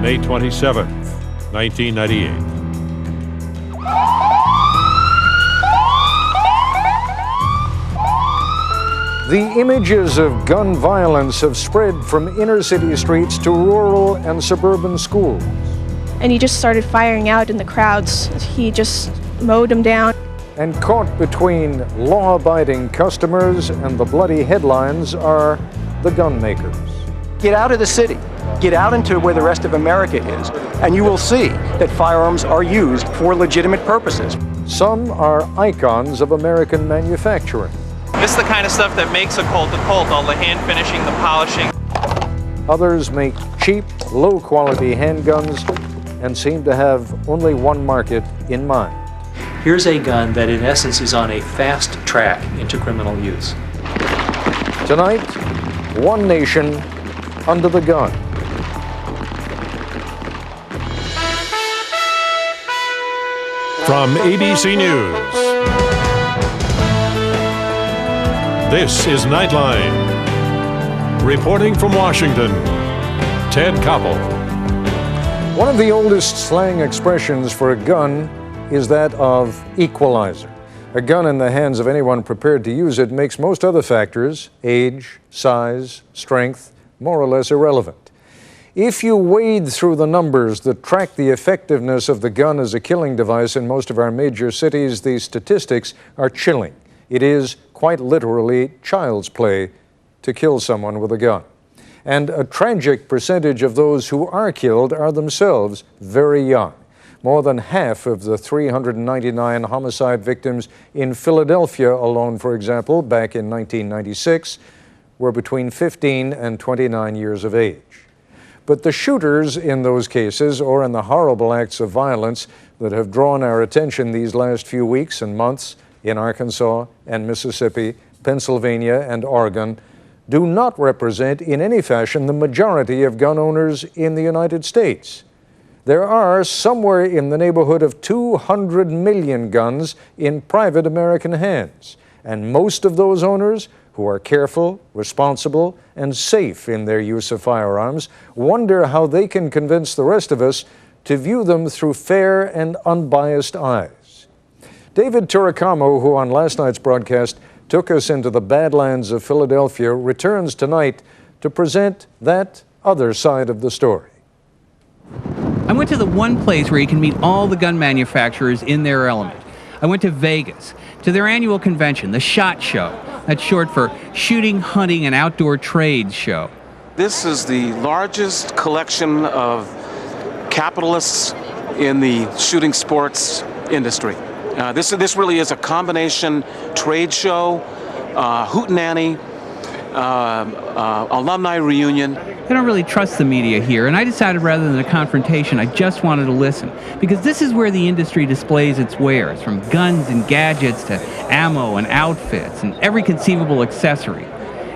May 27, 1998. The images of gun violence have spread from inner city streets to rural and suburban schools. And he just started firing out in the crowds. He just mowed them down. And caught between law-abiding customers and the bloody headlines are the gun makers. Get out of the city. Get out into where the rest of America is, and you will see that firearms are used for legitimate purposes. Some are icons of American manufacturing. This is the kind of stuff that makes a Colt, all the hand finishing, the polishing. Others make cheap, low-quality handguns and seem to have only one market in mind. Here's a gun that in essence is on a fast track into criminal use. Tonight, one nation under the gun. From ABC News, this is Nightline. Reporting from Washington, Ted Koppel. One of the oldest slang expressions for a gun is that of equalizer. A gun in the hands of anyone prepared to use it makes most other factors, age, size, strength, more or less irrelevant. If you wade through the numbers that track the effectiveness of the gun as a killing device in most of our major cities, the statistics are chilling. It is quite literally child's play to kill someone with a gun. And a tragic percentage of those who are killed are themselves very young. More than half of the 399 homicide victims in Philadelphia alone, for example, back in 1996, were between 15 and 29 years of age. But the shooters in those cases, or in the horrible acts of violence that have drawn our attention these last few weeks and months in Arkansas and Mississippi, Pennsylvania and Oregon, do not represent in any fashion the majority of gun owners in the United States. There are somewhere in the neighborhood of 200 million guns in private American hands, and most of those owners, who are careful, responsible, and safe in their use of firearms, wonder how they can convince the rest of us to view them through fair and unbiased eyes. David Turicamo, who on last night's broadcast took us into the Badlands of Philadelphia, returns tonight to present that other side of the story. I went to the one place where you can meet all the gun manufacturers in their element. I went to Vegas, to their annual convention, the SHOT Show. That's short for Shooting, Hunting, and Outdoor Trades Show. This is the largest collection of capitalists in the shooting sports industry. This really is a combination trade show, hootenanny, alumni reunion. I don't really trust the media here, and I decided rather than a confrontation, I just wanted to listen. Because this is where the industry displays its wares, from guns and gadgets to ammo and outfits and every conceivable accessory.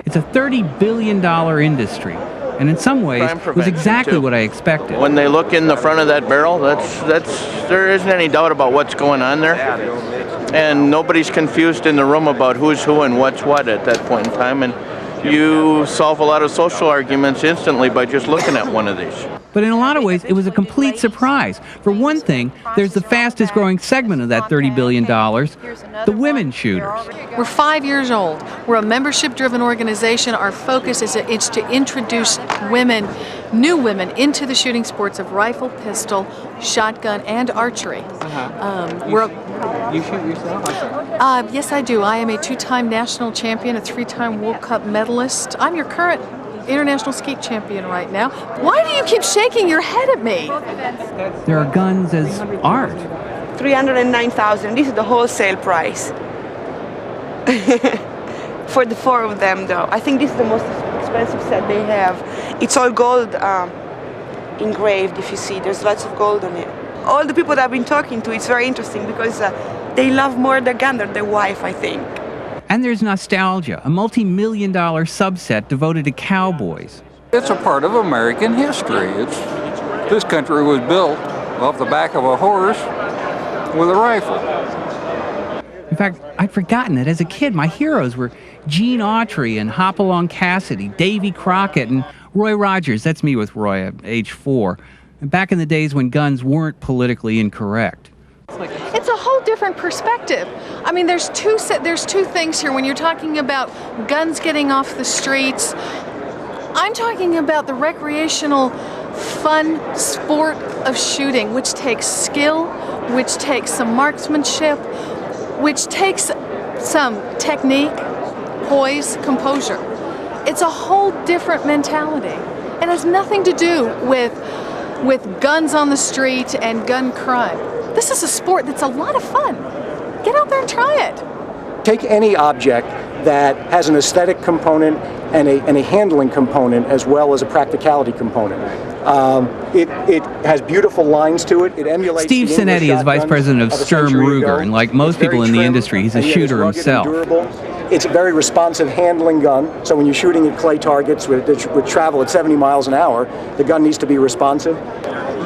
It's a $30 billion industry, and in some ways, it was exactly what I expected. When they look in the front of that barrel, there isn't any doubt about what's going on there. And nobody's confused in the room about who's who and what's what at that point in time. And you solve a lot of social arguments instantly by just looking at one of these. But in a lot of ways, it was a complete surprise. For one thing, there's the fastest growing segment of that $30 billion, the women shooters. We're 5 years old. We're a membership-driven organization. Our focus is to introduce women, new women, into the shooting sports of rifle, pistol, shotgun, and archery. You shoot yourself? Yes, I do. I am a 2-time national champion, a 3-time World Cup medalist. I'm your current international skeet champion right now. Why do you keep shaking your head at me? There are guns as art. $309,000. This is the wholesale price. For the 4 of them, though. I think this is the most expensive set they have. It's all gold engraved, if you see. There's lots of gold on it. All the people that I've been talking to, it's very interesting because they love more their gun than their wife, I think. And there's nostalgia, a multi-million-dollar subset devoted to cowboys. It's a part of American history. This country was built off the back of a horse with a rifle. In fact, I'd forgotten that as a kid, my heroes were Gene Autry and Hopalong Cassidy, Davy Crockett, and Roy Rogers. That's me with Roy at age 4. back in the days when guns weren't politically incorrect. It's a whole different perspective. I mean, there's two things here when you're talking about guns getting off the streets. I'm talking about the recreational, fun sport of shooting, which takes skill, which takes some marksmanship, which takes some technique, poise, composure. It's a whole different mentality. It has nothing to do with guns on the street and gun crime. This is a sport that's a lot of fun. Get out there and try it. Take any object that has an aesthetic component and a handling component as well as a practicality component. It has beautiful lines to it. It emulates. Steve the English Sinetti is vice shotguns president of a Sturm century ago. Ruger, and like most It's very people in the trim, industry, he's a and yet it's shooter rugged and himself. durable. It's a very responsive handling gun, so when you're shooting at clay targets with travel at 70 miles an hour, the gun needs to be responsive.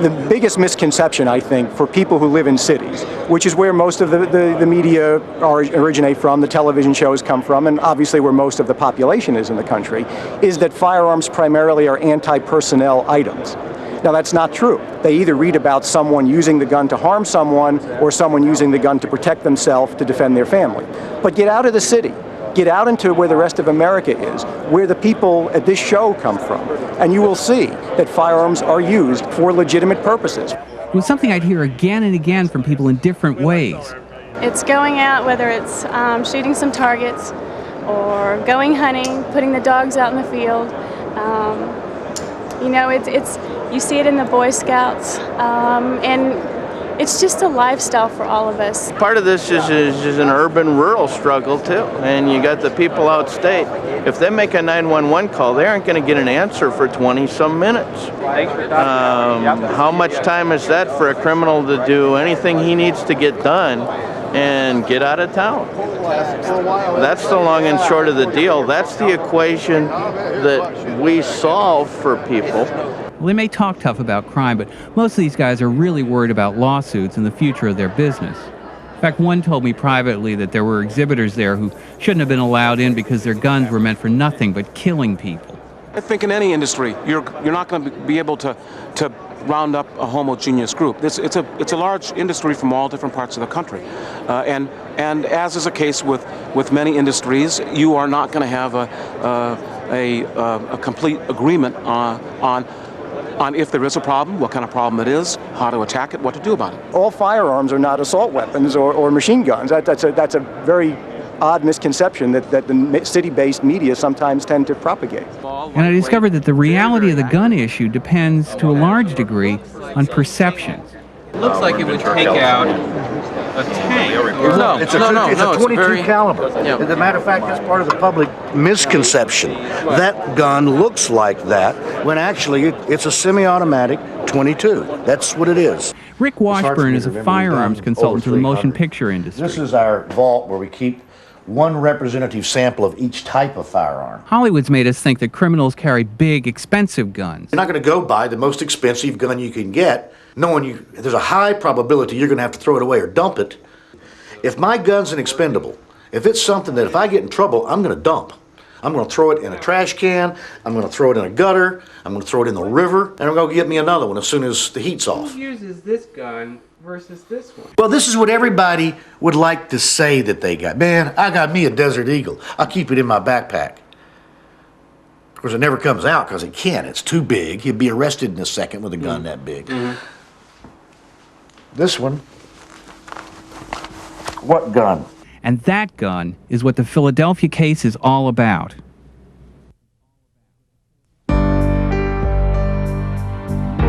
The biggest misconception, I think, for people who live in cities, which is where most of the media originate from, the television shows come from, and obviously where most of the population is in the country, is that firearms primarily are anti-personnel items. Now, that's not true. They either read about someone using the gun to harm someone or someone using the gun to protect themselves, to defend their family. But get out of the city. Get out into where the rest of America is, where the people at this show come from, and you will see that firearms are used for legitimate purposes. It was something I'd hear again and again from people in different ways. It's going out, whether it's shooting some targets or going hunting, putting the dogs out in the field. It's you see it in the Boy Scouts, and it's just a lifestyle for all of us. Part of this is an urban-rural struggle too, and you got the people outstate. If they make a 911 call, they aren't going to get an answer for 20-some minutes. How much time is that for a criminal to do anything he needs to get done and get out of town? That's the long and short of the deal. That's the equation that we solve for people. Well, they may talk tough about crime, but most of these guys are really worried about lawsuits and the future of their business. In fact, one told me privately that there were exhibitors there who shouldn't have been allowed in because their guns were meant for nothing but killing people. I think in any industry, you're not going to be able to round up a homogeneous group. It's a large industry from all different parts of the country, and as is the case with many industries, you are not going to have a complete agreement on if there is a problem, what kind of problem it is, how to attack it, what to do about it. All firearms are not assault weapons or machine guns. That's a very odd misconception that the city-based media sometimes tend to propagate. And I discovered that the reality of the gun issue depends to a large degree on perception. It looks like it would take out a tank. No, it's a 22 caliber. Yeah. As a matter of fact, that's part of the public misconception. That gun looks like that when actually it's a semi-automatic 22. That's what it is. Rick Washburn is a firearms consultant to the motion picture industry. This is our vault where we keep one representative sample of each type of firearm. Hollywood's made us think that criminals carry big, expensive guns. You're not going to go buy the most expensive gun you can get, knowing there's a high probability you're going to have to throw it away or dump it. If my gun's an expendable, if it's something that if I get in trouble, I'm going to dump. I'm going to throw it in a trash can, I'm going to throw it in a gutter, I'm going to throw it in the river, and I'm going to get me another one as soon as the heat's off. Who uses this gun versus this one? Well, this is what everybody would like to say that they got. Man, I got me a Desert Eagle. I'll keep it in my backpack. Of course, it never comes out because it can't. It's too big. He'd be arrested in a second with a gun that big. This one, what gun? And that gun is what the Philadelphia case is all about.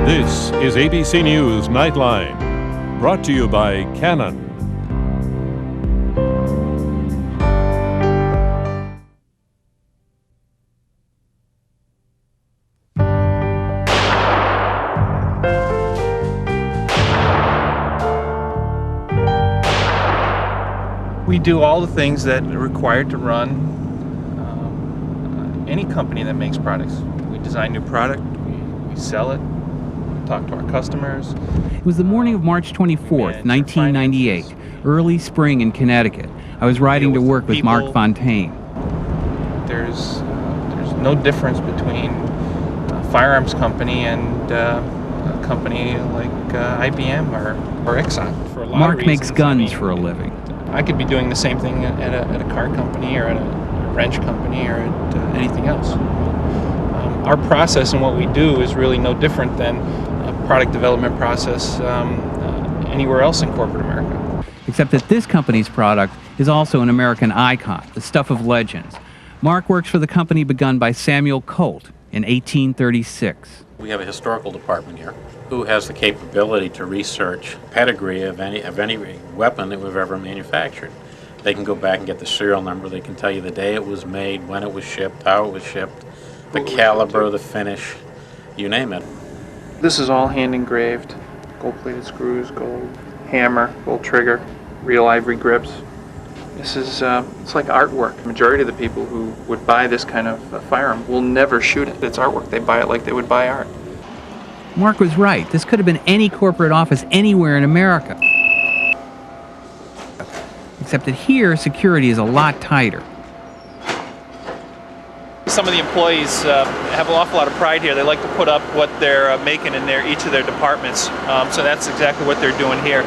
This is ABC News Nightline, brought to you by Canon. We do all the things that are required to run any company that makes products. We design new product, we sell it, talk to our customers. It was the morning of March 24th, 1998, early spring in Connecticut. I was riding to work with Mark Fontaine. There's no difference between a firearms company and company like IBM or Exxon. For a lot Mark of makes reasons, guns for a living. I could be doing the same thing at a car company or at a wrench company or at anything else. Our process and what we do is really no different than a product development process anywhere else in corporate America. Except that this company's product is also an American icon, the stuff of legends. Mark works for the company begun by Samuel Colt in 1836. We have a historical department here who has the capability to research pedigree of any weapon that we've ever manufactured. They can go back and get the serial number. They can tell you the day it was made, when it was shipped, how it was shipped, the caliber, the finish, you name it. This is all hand engraved, gold-plated screws, gold hammer, gold trigger, real ivory grips. This is, it's like artwork. The majority of the people who would buy this kind of firearm will never shoot it. It's artwork. They buy it like they would buy art. Mark was right. This could have been any corporate office anywhere in America. Except that here, security is a lot tighter. Some of the employees have an awful lot of pride here. They like to put up what they're making in each of their departments. So that's exactly what they're doing here.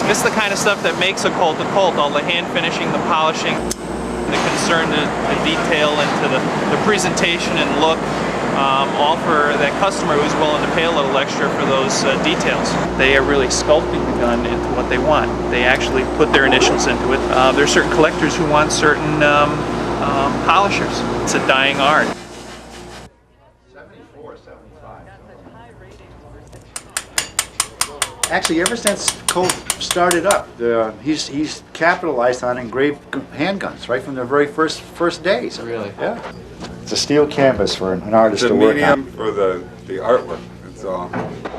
This is the kind of stuff that makes a Colt, all the hand finishing, the polishing, the concern to detail and to the presentation and look, all for that customer who's willing to pay a little extra for those details. They are really sculpting the gun into what they want. They actually put their initials into it. There's certain collectors who want certain polishers. It's a dying art. Actually, ever since Colt started up, he's capitalized on engraved handguns right from the very first days. Really? Yeah. It's a steel canvas for an artist to work on. It's a medium for the artwork. That's all.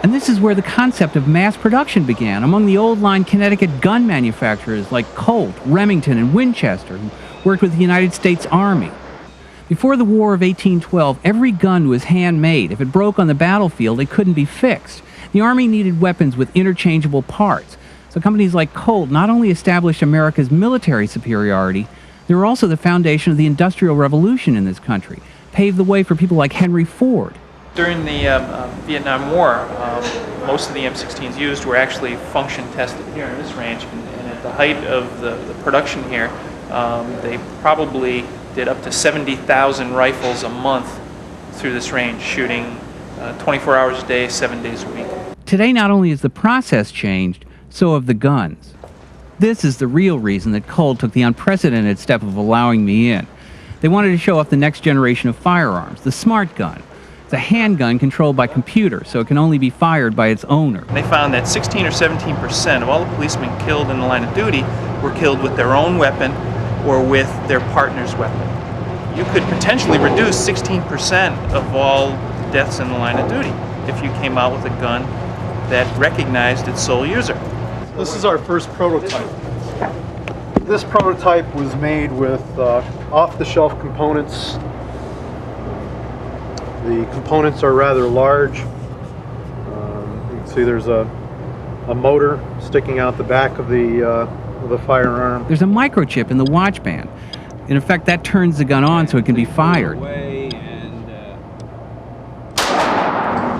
And this is where the concept of mass production began among the old-line Connecticut gun manufacturers like Colt, Remington, and Winchester, who worked with the United States Army. Before the War of 1812, every gun was handmade. If it broke on the battlefield, it couldn't be fixed. The Army needed weapons with interchangeable parts. So companies like Colt not only established America's military superiority, they were also the foundation of the Industrial Revolution in this country, paved the way for people like Henry Ford. During the Vietnam War, most of the M16s used were actually function tested here in this range. And at the height of the production here, they probably did up to 70,000 rifles a month through this range, shooting 24 hours a day, 7 days a week. Today, not only has the process changed, so have the guns. This is the real reason that Colt took the unprecedented step of allowing me in. They wanted to show off the next generation of firearms, the smart gun. It's a handgun controlled by computer, so it can only be fired by its owner. They found that 16 or 17% of all the policemen killed in the line of duty were killed with their own weapon or with their partner's weapon. You could potentially reduce 16% of all deaths in the line of duty if you came out with a gun that recognized its sole user. This is our first prototype. This prototype was made with off-the-shelf components. The components are rather large. You can see there's a motor sticking out the back of the firearm. There's a microchip in the watch band. In effect, that turns the gun on so it can be fired.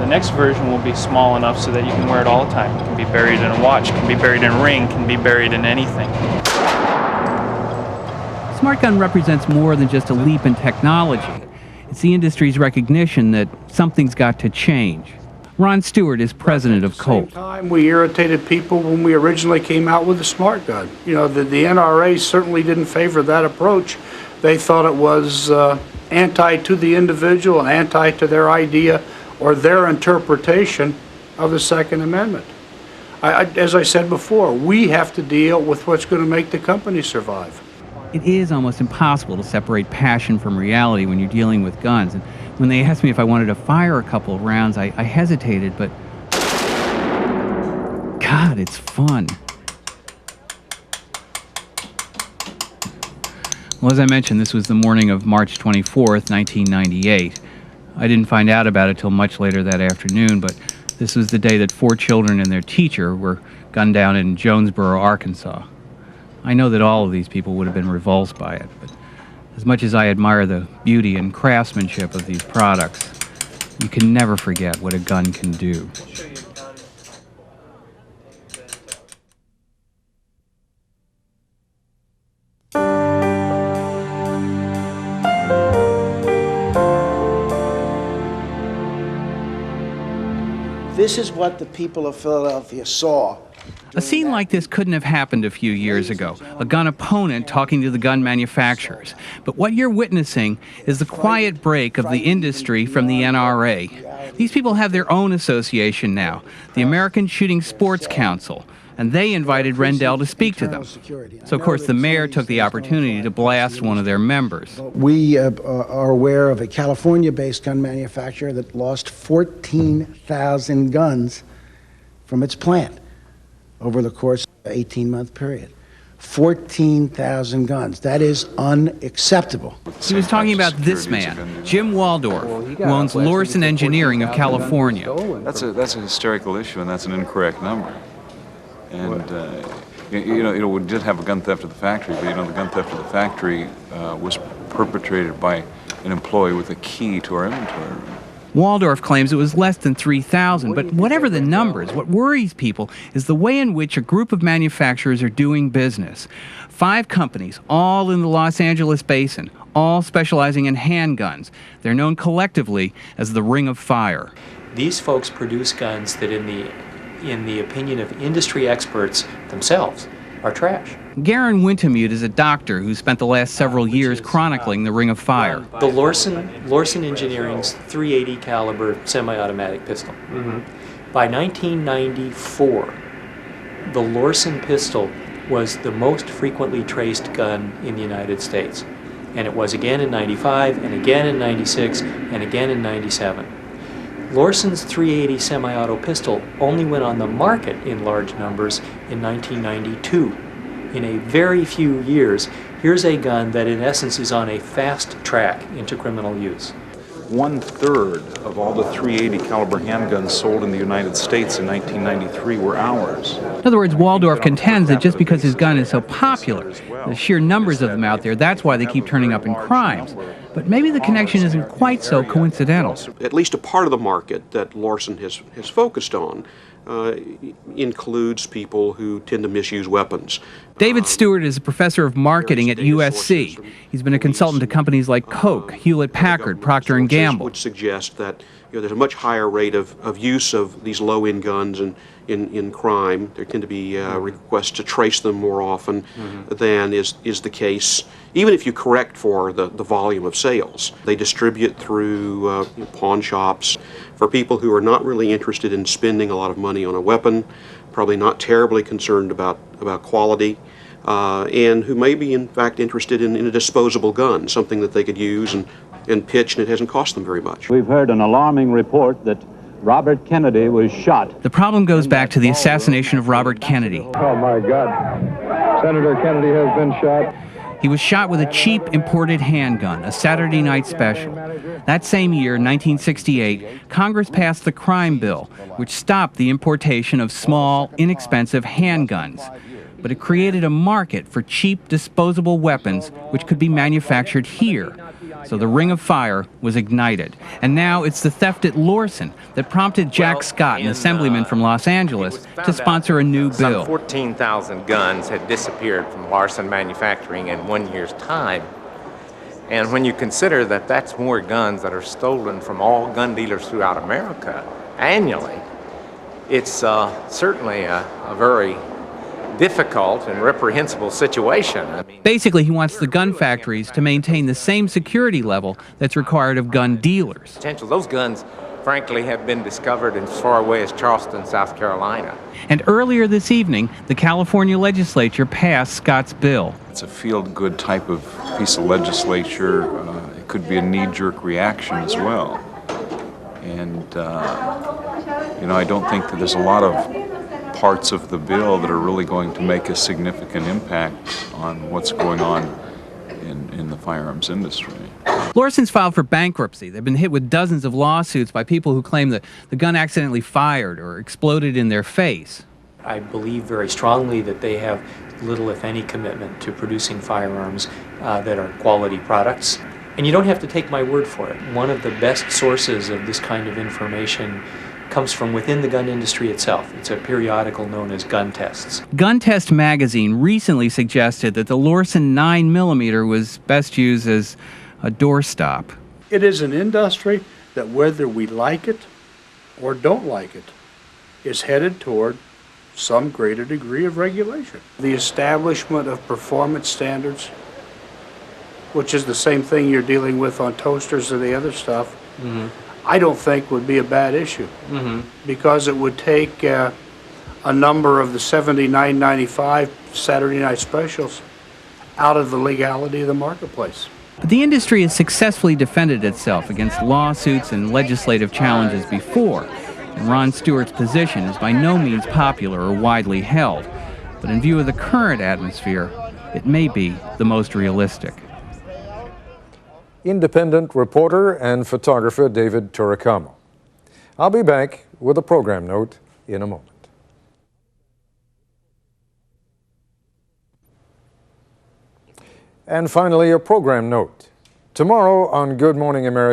The next version will be small enough so that you can wear it all the time. It can be buried in a watch, can be buried in a ring, can be buried in anything. Smart gun represents more than just a leap in technology. It's the industry's recognition that something's got to change. Ron Stewart is president of Colt. At the same time, we irritated people when we originally came out with the smart gun. You know, the NRA certainly didn't favor that approach. They thought it was anti to the individual and anti to their idea or their interpretation of the Second Amendment. As I said before, we have to deal with what's going to make the company survive. It is almost impossible to separate passion from reality when you're dealing with guns. And when they asked me if I wanted to fire a couple of rounds, I hesitated, but God, it's fun. Well, as I mentioned, this was the morning of March 24th, 1998. I didn't find out about it till much later that afternoon, but this was the day that 4 children and their teacher were gunned down in Jonesboro, Arkansas. I know that all of these people would have been revulsed by it, but As much as I admire the beauty and craftsmanship of these products, you can never forget what a gun can do. This is what the people of Philadelphia saw. A scene like this couldn't have happened a few years ago, a gun opponent talking to the gun manufacturers. But what you're witnessing is the quiet break of the industry from the NRA. These people have their own association now, the American Shooting Sports Council, and they invited Rendell to speak to them. So, of course, the mayor took the opportunity to blast one of their members. We are aware of a California-based gun manufacturer that lost 14,000 guns from its plant over the course of an 18-month period. 14,000 guns. That is unacceptable. He was talking about this man, Jim Waldorf, who owns Lorson Engineering of California. That's a hysterical issue, and that's an incorrect number. And, we did have a gun theft at the factory, but, the gun theft at the factory was perpetrated by an employee with a key to our inventory room. Waldorf claims it was less than 3,000, but whatever the numbers, what worries people is the way in which a group of manufacturers are doing business. 5 companies, all in the Los Angeles basin, all specializing in handguns. They're known collectively as the Ring of Fire. These folks produce guns that in the opinion of industry experts themselves, are trash. Garen Wintemute is a doctor who spent the last several years chronicling the Ring of Fire. The Lorson Engineering's .380 caliber semi-automatic pistol. By 1994, the Lorson pistol was the most frequently traced gun in the United States. And it was again in 95, and again in 96, and again in 97. Lorson's .380 semi-auto pistol only went on the market in large numbers in 1992. In a very few years, here's a gun that in essence is on a fast track into criminal use. 1/3 of all the .380 caliber handguns sold in the United States in 1993 were ours. In other words, Waldorf contends that just because his gun is so popular, the sheer numbers of them out there, that's why they keep turning up in crimes. But maybe the connection isn't quite so coincidental. At least a part of the market that Lorson has focused on includes people who tend to misuse weapons. David Stewart is a professor of marketing at USC. He's been a consultant to companies like Coke, Hewlett-Packard, Procter & Gamble. Would suggest that there's a much higher rate of use of these low-end guns in crime. There tend to be requests to trace them more often than is the case, even if you correct for the volume of sales. They distribute through pawn shops. For people who are not really interested in spending a lot of money on a weapon, probably not terribly concerned about quality, and who may be in fact interested in a disposable gun, something that they could use and pitch, and it hasn't cost them very much. We've heard an alarming report that Robert Kennedy was shot. The problem goes back to the assassination of Robert Kennedy. Oh my God. Senator Kennedy has been shot. He was shot with a cheap imported handgun, a Saturday night special. That same year, 1968, Congress passed the Crime Bill, which stopped the importation of small, inexpensive handguns. But it created a market for cheap, disposable weapons which could be manufactured here. So the Ring of Fire was ignited. And now it's the theft at Lorson that prompted Jack Scott, an assemblyman from Los Angeles, to sponsor a new bill. Some 14,000 guns had disappeared from Lorson Manufacturing in 1 year's time. And when you consider that that's more guns that are stolen from all gun dealers throughout America annually, it's certainly a very difficult and reprehensible situation. Basically, he wants the gun factories to maintain the same security level that's required of gun dealers. Those guns, frankly, have been discovered as far away as Charleston, South Carolina. And earlier this evening, the California legislature passed Scott's bill. It's a feel-good type of piece of legislature. It could be a knee-jerk reaction as well. And, I don't think that there's a lot of parts of the bill that are really going to make a significant impact on what's going on in the firearms industry. Lorson's filed for bankruptcy. They've been hit with dozens of lawsuits by people who claim that the gun accidentally fired or exploded in their face. I believe very strongly that they have little, if any, commitment to producing firearms that are quality products. And you don't have to take my word for it. One of the best sources of this kind of information comes from within the gun industry itself. It's a periodical known as Gun Tests. Gun Test magazine recently suggested that the Lorsen 9mm was best used as a doorstop. It is an industry that, whether we like it or don't like it, is headed toward some greater degree of regulation. The establishment of performance standards, which is the same thing you're dealing with on toasters or the other stuff, I don't think would be a bad issue, because it would take a number of the $79.95 Saturday night specials out of the legality of the marketplace. But the industry has successfully defended itself against lawsuits and legislative challenges before, and Ron Stewart's position is by no means popular or widely held. But in view of the current atmosphere, it may be the most realistic. Independent reporter and photographer David Turicamo. I'll be back with a program note in a moment. And finally, a program note. Tomorrow on Good Morning America,